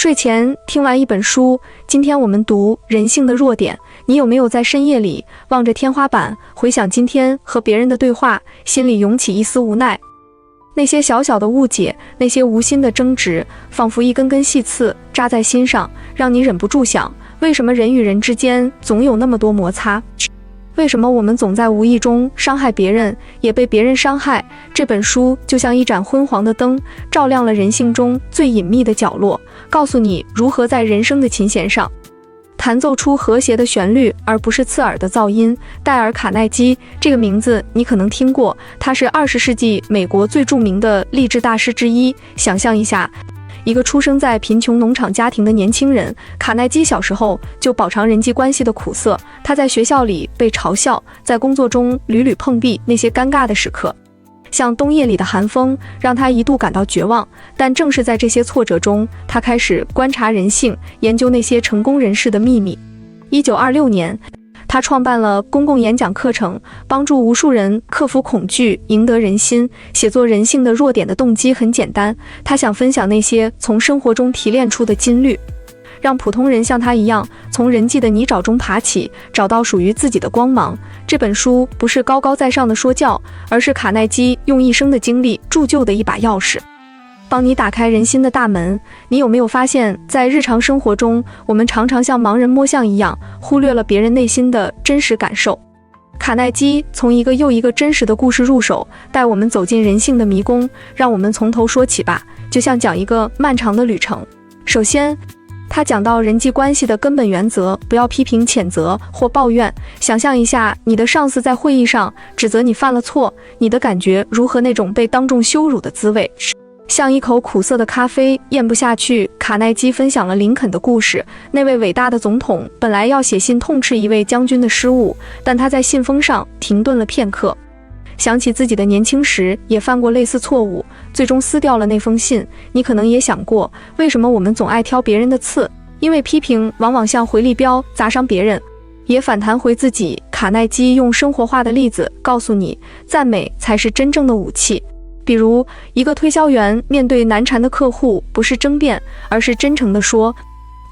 睡前听完一本书，今天我们读人性的弱点。你有没有在深夜里望着天花板，回想今天和别人的对话，心里涌起一丝无奈？那些小小的误解，那些无心的争执，仿佛一根根细刺扎在心上，让你忍不住想，为什么人与人之间总有那么多摩擦？为什么我们总在无意中伤害别人，也被别人伤害？这本书就像一盏昏黄的灯，照亮了人性中最隐秘的角落，告诉你如何在人生的琴弦上弹奏出和谐的旋律，而不是刺耳的噪音。戴尔·卡耐基这个名字你可能听过，他是20世纪美国最著名的励志大师之一。想象一下，一个出生在贫穷农场家庭的年轻人，卡耐基小时候就饱尝人际关系的苦涩。他在学校里被嘲笑，在工作中屡屡碰壁，那些尴尬的时刻像冬夜里的寒风，让他一度感到绝望。但正是在这些挫折中，他开始观察人性，研究那些成功人士的秘密。1926年，他创办了公共演讲课程，帮助无数人克服恐惧，赢得人心。写作人性的弱点的动机很简单，他想分享那些从生活中提炼出的金律，让普通人像他一样，从人际的泥沼中爬起，找到属于自己的光芒。这本书不是高高在上的说教，而是卡耐基用一生的经历铸就的一把钥匙，帮你打开人心的大门。你有没有发现，在日常生活中，我们常常像盲人摸象一样，忽略了别人内心的真实感受？卡耐基从一个又一个真实的故事入手，带我们走进人性的迷宫。让我们从头说起吧，就像讲一个漫长的旅程。首先，他讲到人际关系的根本原则，不要批评、谴责或抱怨。想象一下，你的上司在会议上指责你犯了错，你的感觉如何？那种被当众羞辱的滋味，像一口苦涩的咖啡，咽不下去。卡耐基分享了林肯的故事。那位伟大的总统本来要写信痛斥一位将军的失误，但他在信封上停顿了片刻，想起自己的年轻时也犯过类似错误，最终撕掉了那封信。你可能也想过，为什么我们总爱挑别人的刺？因为批评往往像回力镖，砸伤别人，也反弹回自己。卡耐基用生活化的例子告诉你，赞美才是真正的武器。比如，一个推销员面对难缠的客户，不是争辩，而是真诚地说，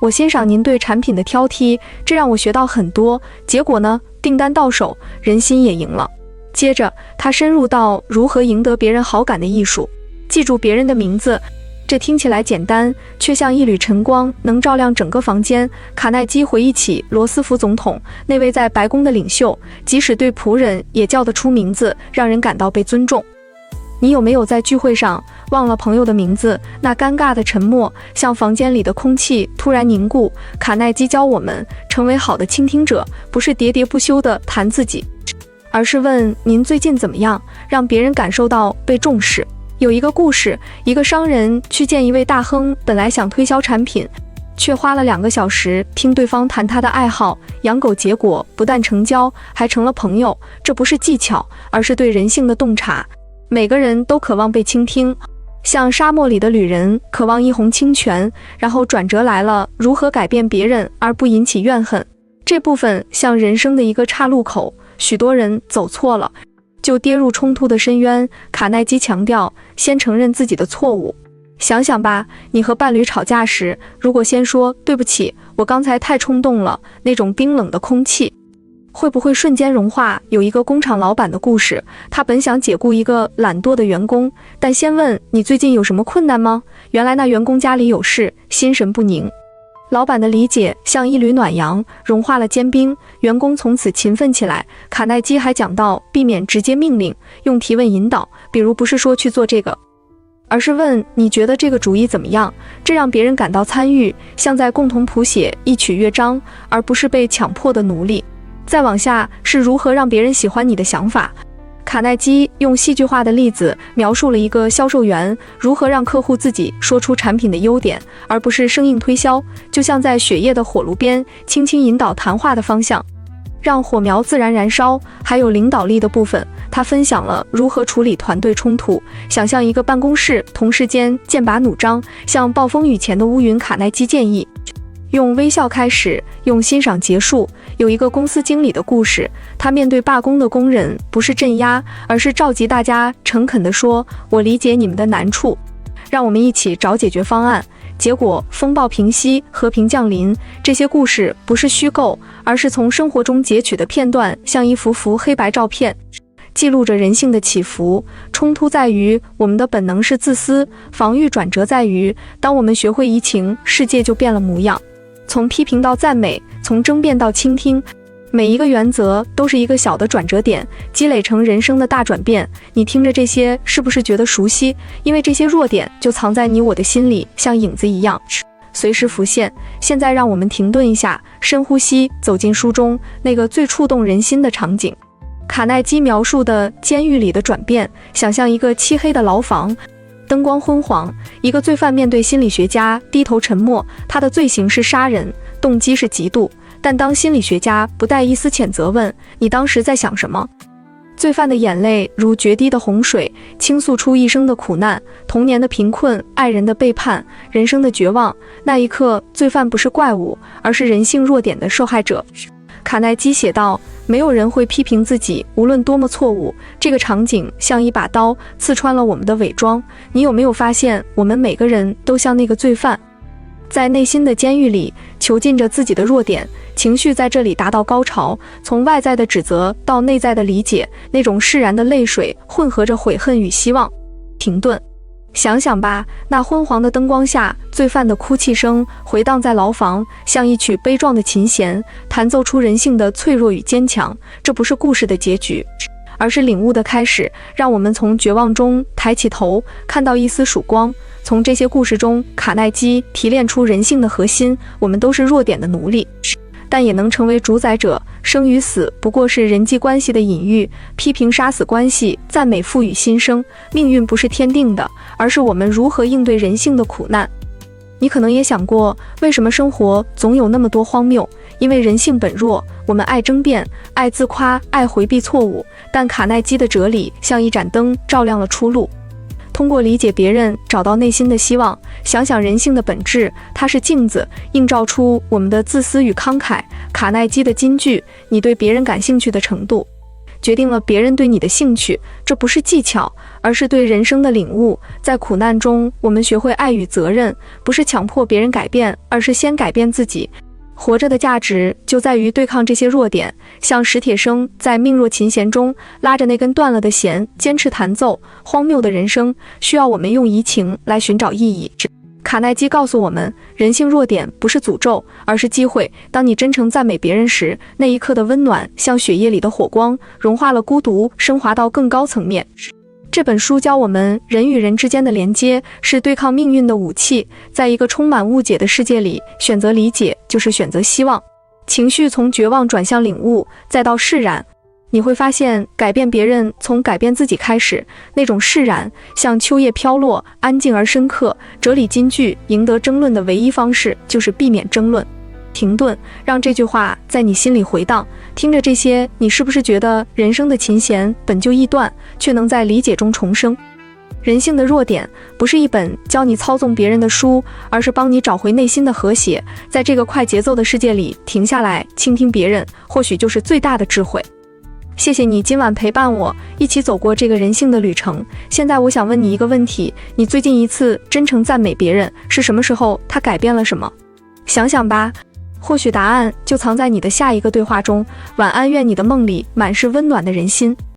我欣赏您对产品的挑剔，这让我学到很多。结果呢，订单到手，人心也赢了。接着，他深入到如何赢得别人好感的艺术，记住别人的名字。这听起来简单，却像一缕晨光，能照亮整个房间。卡耐基回忆起罗斯福总统，那位在白宫的领袖，即使对仆人也叫得出名字，让人感到被尊重。你有没有在聚会上忘了朋友的名字？那尴尬的沉默，像房间里的空气突然凝固。卡耐基教我们，成为好的倾听者，不是喋喋不休地谈自己，而是问您最近怎么样，让别人感受到被重视。有一个故事，一个商人去见一位大亨，本来想推销产品，却花了2个小时听对方谈他的爱好养狗，结果不但成交，还成了朋友。这不是技巧，而是对人性的洞察。每个人都渴望被倾听，像沙漠里的旅人渴望一泓清泉。然后转折来了，如何改变别人而不引起怨恨。这部分像人生的一个岔路口，许多人走错了，就跌入冲突的深渊。卡耐基强调，先承认自己的错误。想想吧，你和伴侣吵架时，如果先说对不起，我刚才太冲动了，那种冰冷的空气会不会瞬间融化？有一个工厂老板的故事，他本想解雇一个懒惰的员工，但先问你最近有什么困难吗？原来那员工家里有事，心神不宁。老板的理解像一缕暖阳，融化了坚冰，员工从此勤奋起来。卡耐基还讲到，避免直接命令，用提问引导，比如不是说去做这个，而是问你觉得这个主意怎么样，这让别人感到参与，像在共同谱写一曲乐章，而不是被强迫的奴隶。再往下是如何让别人喜欢你的想法。卡耐基用戏剧化的例子描述了一个销售员如何让客户自己说出产品的优点，而不是生硬推销，就像在雪夜的火炉边轻轻引导谈话的方向，让火苗自然燃烧。还有领导力的部分，他分享了如何处理团队冲突。想象一个办公室，同事间剑拔弩张，像暴风雨前的乌云。卡耐基建议用微笑开始，用欣赏结束。有一个公司经理的故事，他面对罢工的工人，不是镇压，而是召集大家，诚恳地说，我理解你们的难处，让我们一起找解决方案。结果风暴平息，和平降临。这些故事不是虚构，而是从生活中截取的片段，像一幅幅黑白照片，记录着人性的起伏。冲突在于我们的本能是自私，防御转折在于当我们学会移情，世界就变了模样。从批评到赞美，从争辩到倾听，每一个原则都是一个小的转折点，积累成人生的大转变。你听着这些是不是觉得熟悉？因为这些弱点就藏在你我的心里，像影子一样随时浮现。现在让我们停顿一下，深呼吸，走进书中那个最触动人心的场景。卡耐基描述的监狱里的转变，想象一个漆黑的牢房，灯光昏黄，一个罪犯面对心理学家低头沉默，他的罪行是杀人，动机是嫉妒。但当心理学家不带一丝谴责问你当时在想什么，罪犯的眼泪如决堤的洪水，倾诉出一生的苦难，童年的贫困，爱人的背叛，人生的绝望。那一刻，罪犯不是怪物，而是人性弱点的受害者。卡耐基写道，没有人会批评自己，无论多么错误。这个场景像一把刀，刺穿了我们的伪装。你有没有发现，我们每个人都像那个罪犯，在内心的监狱里囚禁着自己的弱点，情绪在这里达到高潮，从外在的指责到内在的理解，那种释然的泪水混合着悔恨与希望。停顿，想想吧，那昏黄的灯光下，罪犯的哭泣声回荡在牢房，像一曲悲壮的琴弦，弹奏出人性的脆弱与坚强。这不是故事的结局，而是领悟的开始。让我们从绝望中抬起头，看到一丝曙光。从这些故事中，卡耐基提炼出人性的核心。我们都是弱点的奴隶，但也能成为主宰者。生与死不过是人际关系的隐喻，批评杀死关系，赞美赋予新生。命运不是天定的，而是我们如何应对人性的苦难。你可能也想过，为什么生活总有那么多荒谬？因为人性本弱，我们爱争辩，爱自夸，爱回避错误。但卡耐基的哲理像一盏灯，照亮了出路。通过理解别人，找到内心的希望。想想人性的本质，它是镜子，映照出我们的自私与慷慨。卡耐基的金句：你对别人感兴趣的程度，决定了别人对你的兴趣。这不是技巧，而是对人生的领悟。在苦难中，我们学会爱与责任，不是强迫别人改变，而是先改变自己。活着的价值就在于对抗这些弱点，像史铁生在命若琴弦中拉着那根断了的弦，坚持弹奏。荒谬的人生需要我们用移情来寻找意义。卡耐基告诉我们，人性弱点不是诅咒，而是机会。当你真诚赞美别人时，那一刻的温暖像血液里的火光，融化了孤独，升华到更高层面。这本书教我们，人与人之间的连接是对抗命运的武器。在一个充满误解的世界里，选择理解就是选择希望。情绪从绝望转向领悟，再到释然。你会发现，改变别人从改变自己开始。那种释然像秋叶飘落，安静而深刻。哲理金句：赢得争论的唯一方式就是避免争论。停顿，让这句话在你心里回荡。听着这些，你是不是觉得人生的琴弦本就易断，却能在理解中重生？人性的弱点不是一本教你操纵别人的书，而是帮你找回内心的和谐。在这个快节奏的世界里，停下来倾听别人，或许就是最大的智慧。谢谢你今晚陪伴我一起走过这个人性的旅程。现在我想问你一个问题，你最近一次真诚赞美别人是什么时候？它改变了什么？想想吧，或许答案就藏在你的下一个对话中。晚安，愿你的梦里满是温暖的人心。